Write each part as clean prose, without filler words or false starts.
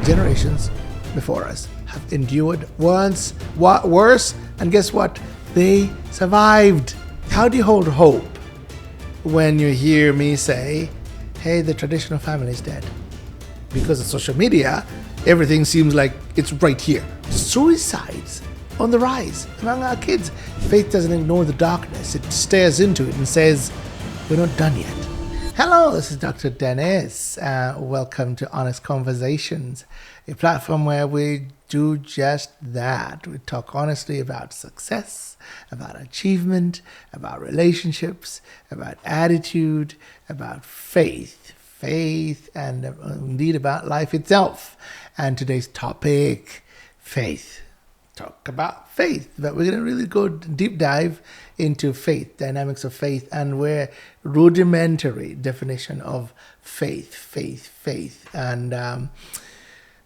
generations before us have endured worse, and guess what? They survived. How do you hold hope when you hear me say, hey, the traditional family is dead? Because of social media, everything seems like it's right here. Suicides on the rise among our kids. Faith doesn't ignore the darkness. It stares into it and says, we're not done yet. Hello, this is Dr. Dennis. Welcome to Honest Conversations, a platform where we do just that. We talk honestly about success, about achievement, about relationships, about attitude, about faith, and indeed about life itself. And today's topic, faith. Talk about faith, but we're going to really go deep dive into faith, dynamics of faith, and where rudimentary definition of faith. And I'm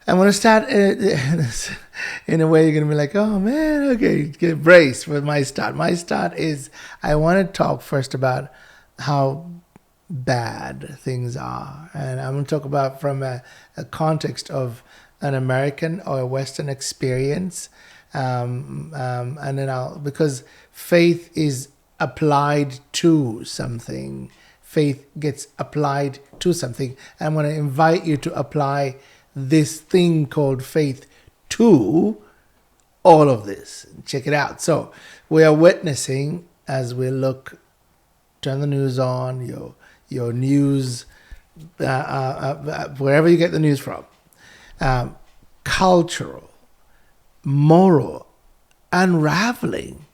going to start in a way you're going to be like, oh man, okay, get braced for my start. My start is I want to talk first about how bad things are. And I'm going to talk about from a context of an American or a Western experience. And then because faith is applied to something. Faith gets applied to something. I'm going to invite you to apply this thing called faith to all of this. Check it out. So we are witnessing as we turn the news on, your news, wherever you get the news from, cultural, moral, unraveling,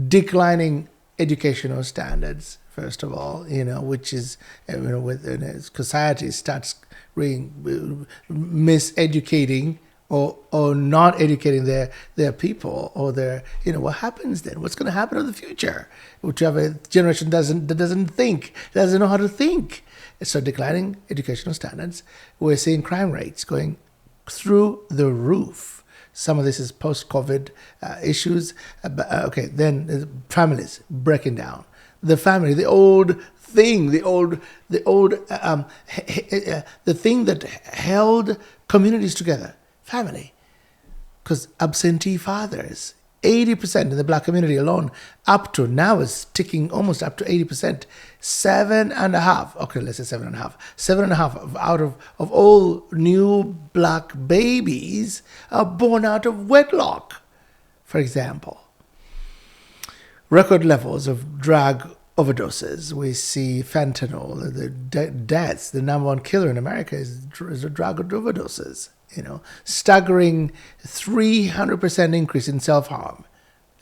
declining educational standards, first of all, which is, with society starts miseducating or not educating their people or their, what happens then? What's going to happen in the future? Whichever generation doesn't know how to think. So declining educational standards, we're seeing crime rates going through the roof. Some of this is post-COVID issues. Then families breaking down. The family, the old thing, the thing that held communities together, family. Because absentee fathers, 80% in the black community alone, up to now is ticking almost up to 80%. 7.5, okay, let's say 7.5. 7.5 out of all new black babies are born out of wedlock, for example. Record levels of drug overdoses. We see fentanyl, the deaths. The number one killer in America is drug overdoses. Staggering 300% increase in self-harm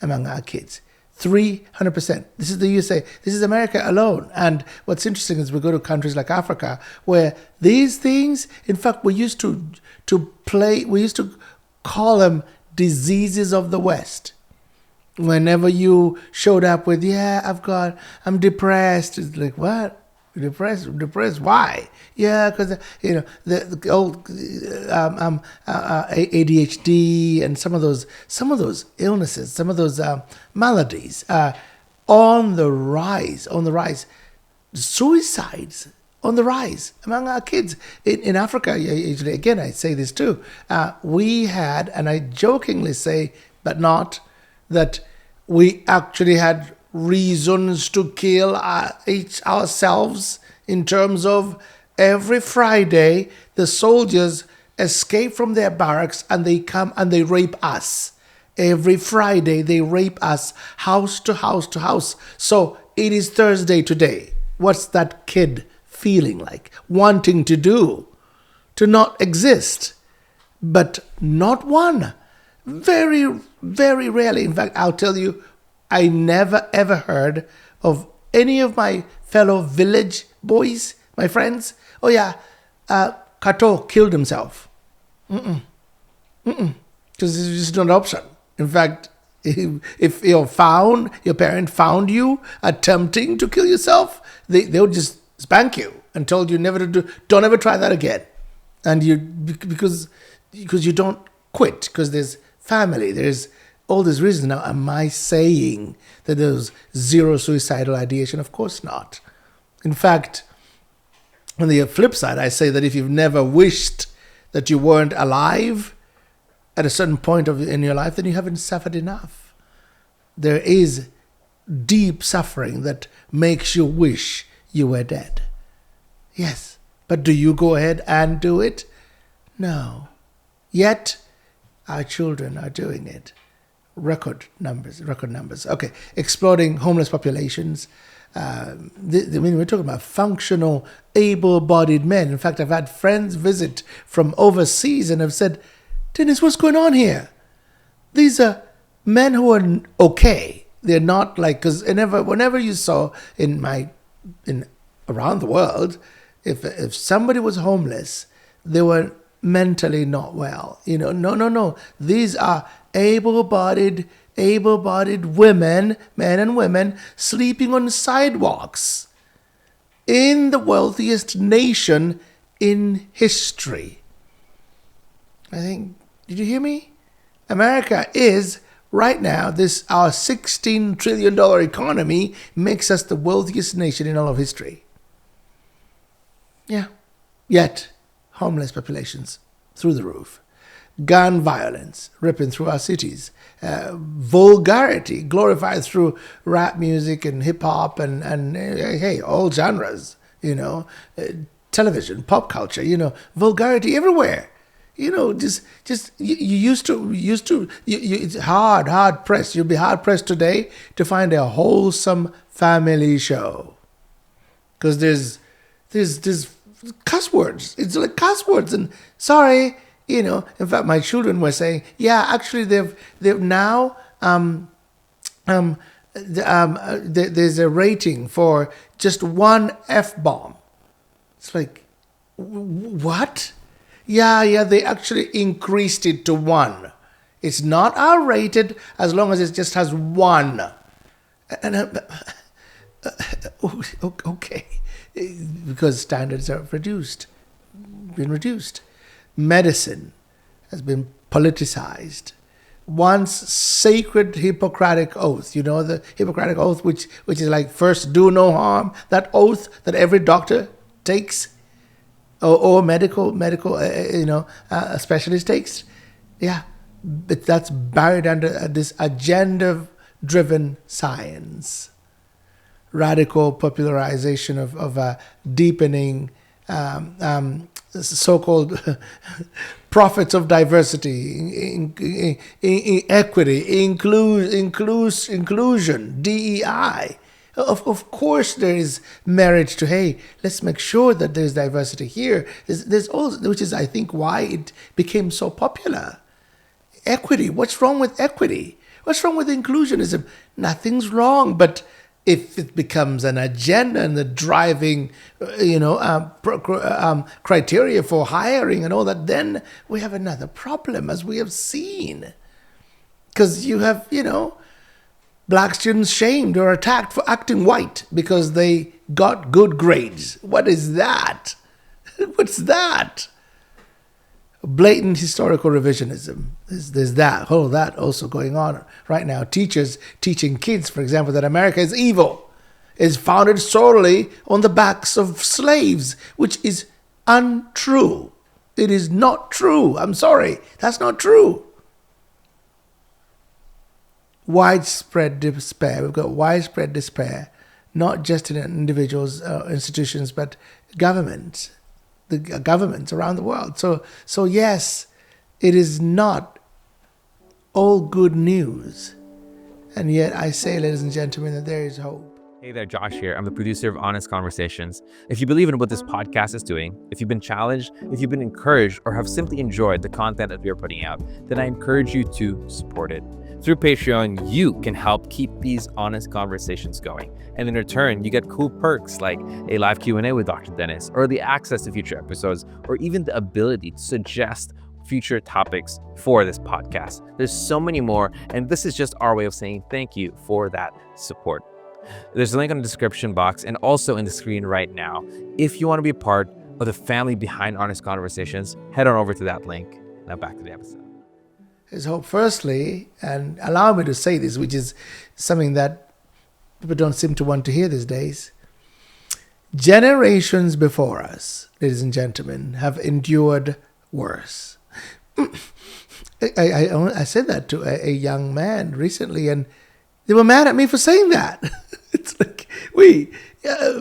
among our kids. 300%. This is the USA. This is America alone. And what's interesting is we go to countries like Africa where these things, in fact, we used to call them diseases of the West. Whenever you showed up with, I'm depressed. It's like, what? Depressed? Why? Yeah, because the old ADHD and some of those illnesses, some of those maladies are on the rise. Suicides on the rise among our kids in Africa. Usually, again, I say this too. We had, and I jokingly say, but not that we actually had reasons to kill ourselves in terms of every Friday the soldiers escape from their barracks and they come and they rape us. Every Friday they rape us house to house to house. So it is Thursday today. What's that kid feeling like? Wanting to do? To not exist. But not one. Very, very rarely. In fact, I'll tell you, I never ever heard of any of my fellow village boys, my friends. Oh yeah, Kato killed himself. Because this is just not an option. In fact, if your parent found you attempting to kill yourself, they would just spank you and told you never to do. Don't ever try that again. And because you don't quit, because there's family, there's all these reasons. Now, am I saying that there's zero suicidal ideation? Of course not. In fact, on the flip side, I say that if you've never wished that you weren't alive at a certain point in your life, then you haven't suffered enough. There is deep suffering that makes you wish you were dead. Yes, but do you go ahead and do it? No. Yet, our children are doing it. Record numbers. Okay, exploding homeless populations. We're talking about functional, able-bodied men. In fact, I've had friends visit from overseas and have said, Dennis, what's going on here? These are men who are okay. They're not like, because whenever you saw around the world, if somebody was homeless, they were mentally not well. No. These are able-bodied women, men and women, sleeping on sidewalks in the wealthiest nation in history. I think, did you hear me? America is, right now, our $16 trillion economy makes us the wealthiest nation in all of history. Yeah. Yet, homeless populations through the roof. Gun violence ripping through our cities. Vulgarity glorified through rap music and hip-hop and hey, all genres, television, pop culture, vulgarity everywhere. It's hard pressed. You'll be hard pressed today to find a wholesome family show. Because there's cuss words. It's like cuss words. And sorry, in fact, my children were saying, yeah, actually they've now, there's a rating for just one F-bomb. It's like, what? Yeah, they actually increased it to 1. It's not R-rated as long as it just has 1. And okay, because standards are been reduced. Medicine has been politicized. Once sacred Hippocratic oath, the Hippocratic oath, which is like first do no harm, that oath that every doctor takes, or medical specialist takes, yeah, but that's buried under this agenda-driven science, radical popularization of deepening so-called prophets of diversity, equity, inclusion, DEI. Of course, there is merit to, hey, let's make sure that there's diversity here. There's also, which is, I think, why it became so popular. Equity. What's wrong with equity? What's wrong with inclusionism? Nothing's wrong, but if it becomes an agenda and the driving, criteria for hiring and all that, then we have another problem, as we have seen. Because you have, black students shamed or attacked for acting white because they got good grades. What is that? What's that? Blatant historical revisionism. There's that also going on right now. Teachers teaching kids, for example, that America is evil, is founded solely on the backs of slaves, which is untrue. It is not true. I'm sorry. That's not true. Widespread despair. We've got widespread despair, not just in individuals, institutions, but governments. The governments around the world. So yes, it is not all good news. And yet I say, ladies and gentlemen, that there is hope. Hey there, Josh here. I'm the producer of Honest Conversations. If you believe in what this podcast is doing, if you've been challenged, if you've been encouraged, or have simply enjoyed the content that we are putting out, then I encourage you to support it. Through Patreon, you can help keep these honest conversations going. And in return, you get cool perks like a live Q&A with Dr. Dennis, or the access to future episodes, or even the ability to suggest future topics for this podcast. There's so many more, and this is just our way of saying thank you for that support. There's a link in the description box and also in the screen right now. If you want to be a part of the family behind Honest Conversations, head on over to that link. Now back to the episode. There's hope, firstly, and allow me to say this, which is something that people don't seem to want to hear these days. Generations before us, ladies and gentlemen, have endured worse. I said that to a young man recently, and they were mad at me for saying that. It's like,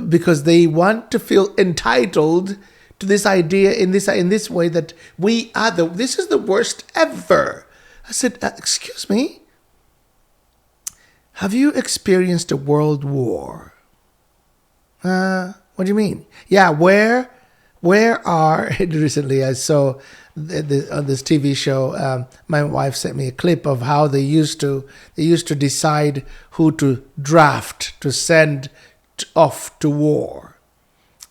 because they want to feel entitled to this idea in this way that this is the worst ever. I said, excuse me, have you experienced a world war? What do you mean? Yeah, where are recently I saw on this TV show. My wife sent me a clip of how they used to decide who to draft to send off to war,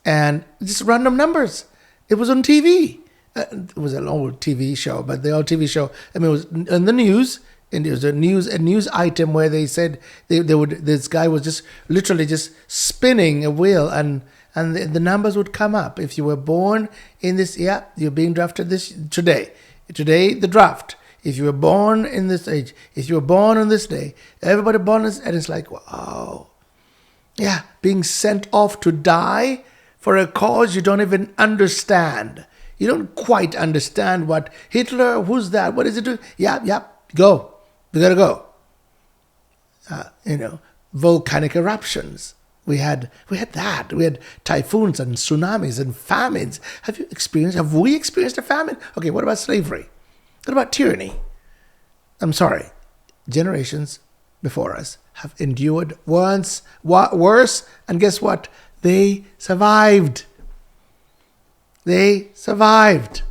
and just random numbers. It was on TV. It was an old TV show, but the old TV show. I mean, it was in the news. And there was a news item where they said this guy was just literally just spinning a wheel, and the numbers would come up. If you were born in this, you're being drafted this today, the draft. If you were born in this age, if you were born on this day, everybody born this, and it's like, wow, yeah, being sent off to die for a cause you don't even understand. You don't quite understand what Hitler, who's that, what is it doing? Yeah, go. We gotta go. Volcanic eruptions. We had that. We had typhoons and tsunamis and famines. Have we experienced a famine? Okay, what about slavery? What about tyranny? I'm sorry. Generations before us have endured worse, and guess what? They survived. They survived.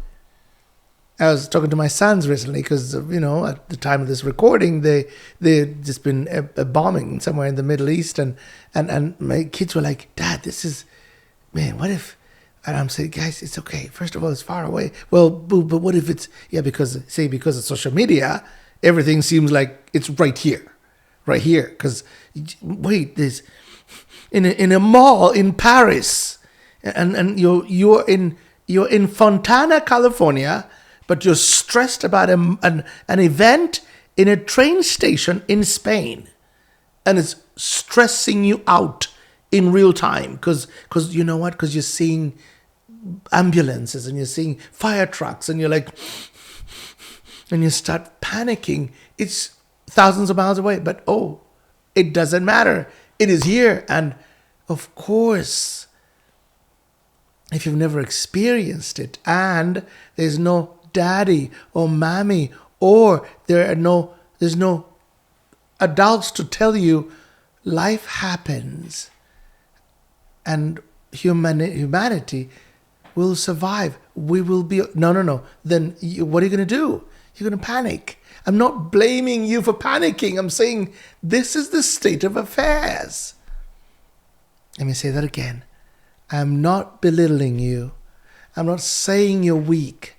I was talking to my sons recently because, at the time of this recording, they just been a bombing somewhere in the Middle East, and my kids were like, Dad, this is, man, what if, and I'm saying, guys, it's okay. First of all, it's far away. Well, but what if it's, because of social media, everything seems like it's right here. Because, there's, in a mall in Paris, and you're in Fontana, California, but you're stressed about an event in a train station in Spain, and it's stressing you out in real time because you know what? Because you're seeing ambulances and you're seeing fire trucks, and you're like, and you start panicking. It's thousands of miles away, but it doesn't matter. It is here, and of course, if you've never experienced it, and there's no daddy or mommy, or there's no adults to tell you life happens and humanity will survive. We will be, no. Then what are you going to do? You're going to panic. I'm not blaming you for panicking. I'm saying this is the state of affairs. Let me say that again. I'm not belittling you. I'm not saying you're weak.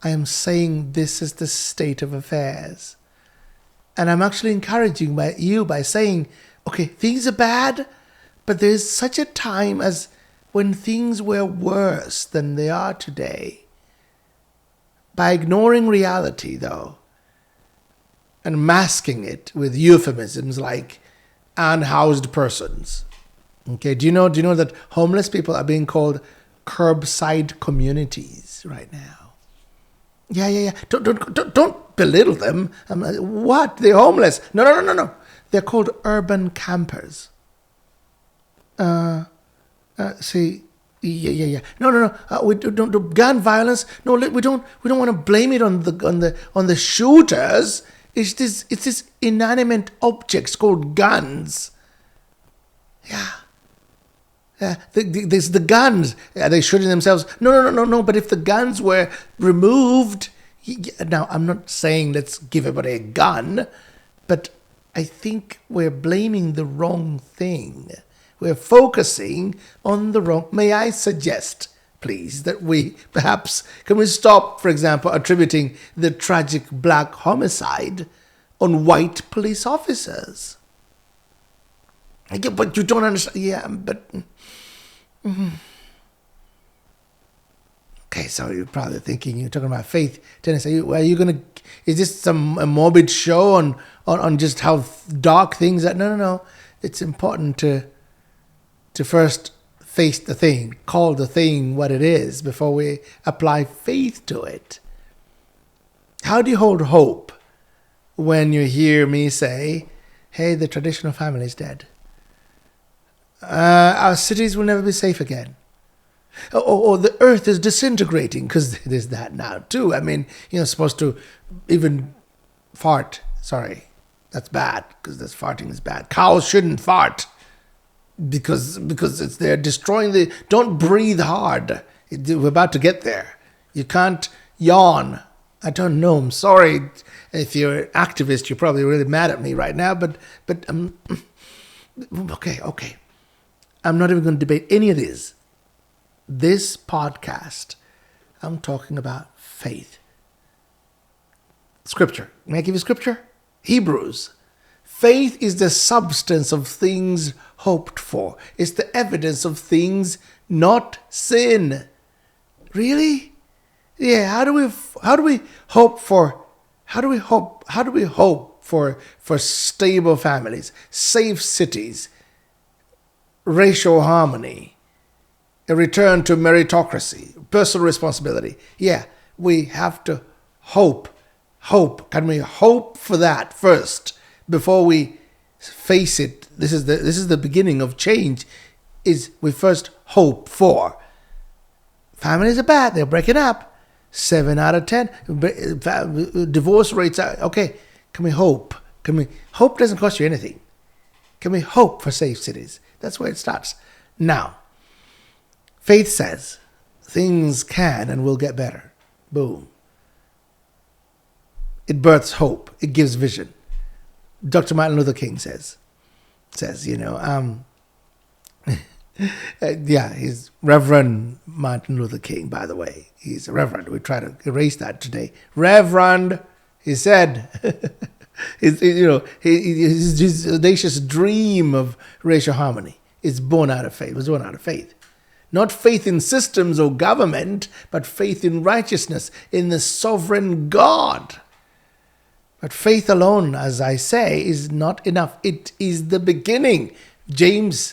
I am saying this is the state of affairs. And I'm actually encouraging you by saying, okay, things are bad, but there's such a time as when things were worse than they are today. By ignoring reality, though, and masking it with euphemisms like unhoused persons. Okay, do you know that homeless people are being called curbside communities right now? Yeah. Don't belittle them. I'm like, what? They're homeless? No. They're called urban campers. See, yeah. No. We don't do gun violence. No, we don't want to blame it on the shooters. It's this inanimate objects called guns. Yeah. There's the guns. Are they shooting themselves? No. But if the guns were removed, now I'm not saying let's give everybody a gun, but I think we're blaming the wrong thing. We're focusing on the wrong. May I suggest, please, that can we stop, for example, attributing the tragic black homicide on white police officers? But you don't understand. Yeah, but. Okay, so you're probably thinking you're talking about faith. Dennis, are you gonna? Is this a morbid show on just how dark things are? No. It's important to first face the thing, call the thing what it is before we apply faith to it. How do you hold hope when you hear me say, hey, the traditional family is dead? Our cities will never be safe again. Or the earth is disintegrating, because there's that now too. I mean, supposed to even fart. Sorry, that's bad, because this farting is bad. Cows shouldn't fart because they're destroying don't breathe hard. We're about to get there. You can't yawn. I don't know. I'm sorry. If you're an activist, you're probably really mad at me right now, but okay. I'm not even going to debate any of this. This podcast, I'm talking about faith. Scripture. May I give you scripture? Hebrews. Faith is the substance of things hoped for. It's the evidence of things not seen. Really? Yeah. How do we hope for stable families, safe cities, racial harmony, a return to meritocracy, personal responsibility? Yeah, we have to hope. Can we hope for that first before we face it? This is the beginning of change. Is we first hope for. Families are bad. They're breaking up. 7 out of 10. Divorce rates are okay. Can we hope? Hope doesn't cost you anything. Can we hope for safe cities? That's where it starts. Now, faith says things can and will get better. Boom. It births hope. It gives vision. Dr. Martin Luther King says, he's Reverend Martin Luther King, by the way. He's a reverend. We try to erase that today. Reverend, he said, his audacious dream of racial harmony is born out of faith. Was born out of faith. Not faith in systems or government, but faith in righteousness, in the sovereign God. But faith alone, as I say, is not enough. It is the beginning.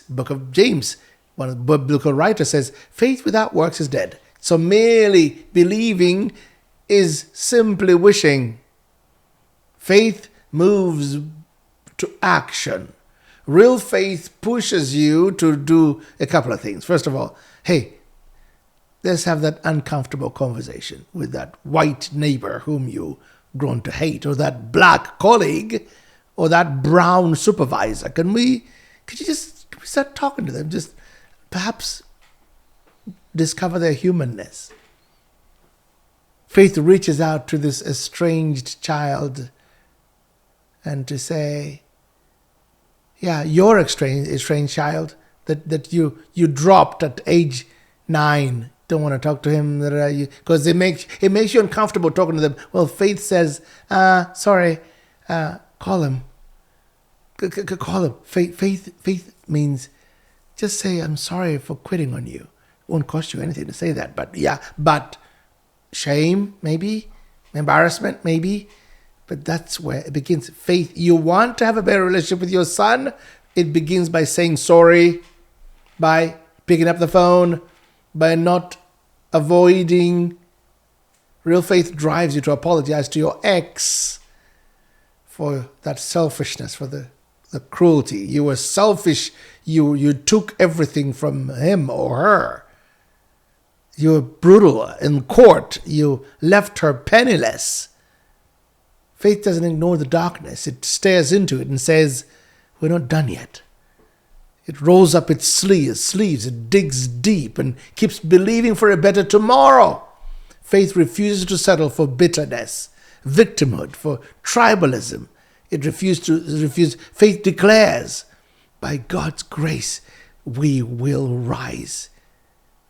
Book of James, one of the biblical writers, says, faith without works is dead. So merely believing is simply wishing. Faith moves to action. Real faith pushes you to do a couple of things. First of all, hey, let's have that uncomfortable conversation with that white neighbor whom you grown to hate, or that black colleague, or that brown supervisor. Could we start talking to them? Just perhaps discover their humanness. Faith reaches out to this estranged child and to say, yeah, you're estranged child that you dropped at age 9. Don't want to talk to him because it makes you uncomfortable talking to them. Well, faith says, sorry, call him. Call him. Faith means just say, I'm sorry for quitting on you. It won't cost you anything to say that, but shame, maybe, embarrassment, maybe, but that's where it begins. Faith. You want to have a better relationship with your son? It begins by saying sorry, by picking up the phone, by not avoiding. Real faith drives you to apologize to your ex for that selfishness, for the cruelty. You were selfish. You took everything from him or her. You were brutal in court. You left her penniless. Faith doesn't ignore the darkness. It stares into it and says, we're not done yet. It rolls up its sleeves, it digs deep and keeps believing for a better tomorrow. Faith refuses to settle for bitterness, victimhood, for tribalism. It refuses. Faith declares, by God's grace, we will rise.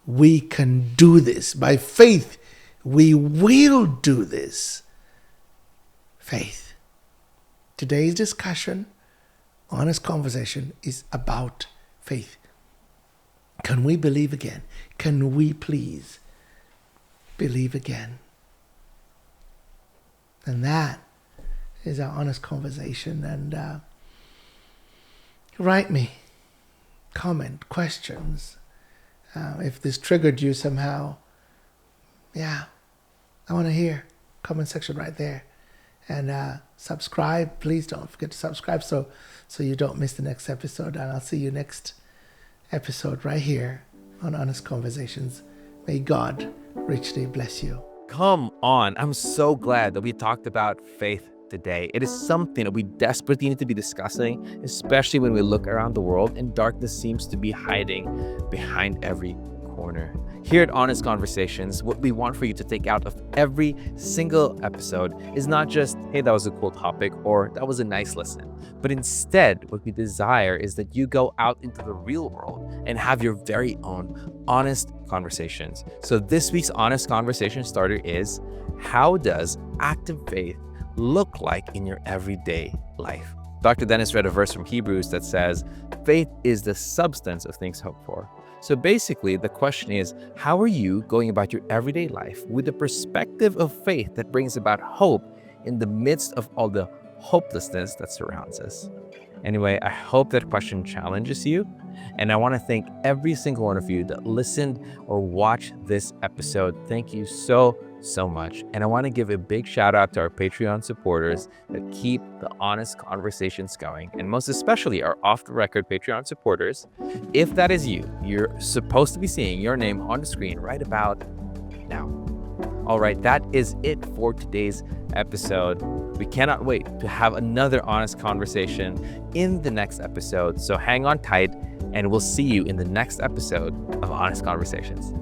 We can do this. By faith, we will do this. Faith. Today's discussion, honest conversation, is about faith. Can we believe again? Can we please believe again? And that is our honest conversation. And write me, comment, questions. If this triggered you somehow, yeah, I want to hear. Comment section right there. And subscribe. Please don't forget to subscribe so you don't miss the next episode. And I'll see you next episode right here on Honest Conversations. May God richly bless you. Come on. I'm so glad that we talked about faith today. It is something that we desperately need to be discussing, especially when we look around the world and darkness seems to be hiding behind every corner. Here at Honest Conversations, what we want for you to take out of every single episode is not just, hey, that was a cool topic, or that was a nice listen, but instead, what we desire is that you go out into the real world and have your very own honest conversations. So this week's Honest Conversation starter is, how does active faith look like in your everyday life? Dr. Dennis read a verse from Hebrews that says, faith is the substance of things hoped for. So basically, the question is, how are you going about your everyday life with the perspective of faith that brings about hope in the midst of all the hopelessness that surrounds us? Anyway, I hope that question challenges you. And I want to thank every single one of you that listened or watched this episode. Thank you so much. And I want to give a big shout out to our Patreon supporters that keep the honest conversations going, and most especially our off the record Patreon supporters. If that is you, you're supposed to be seeing your name on the screen right about now. All right, that is it for today's episode. We cannot wait to have another honest conversation in the next episode. So hang on tight, and we'll see you in the next episode of Honest Conversations.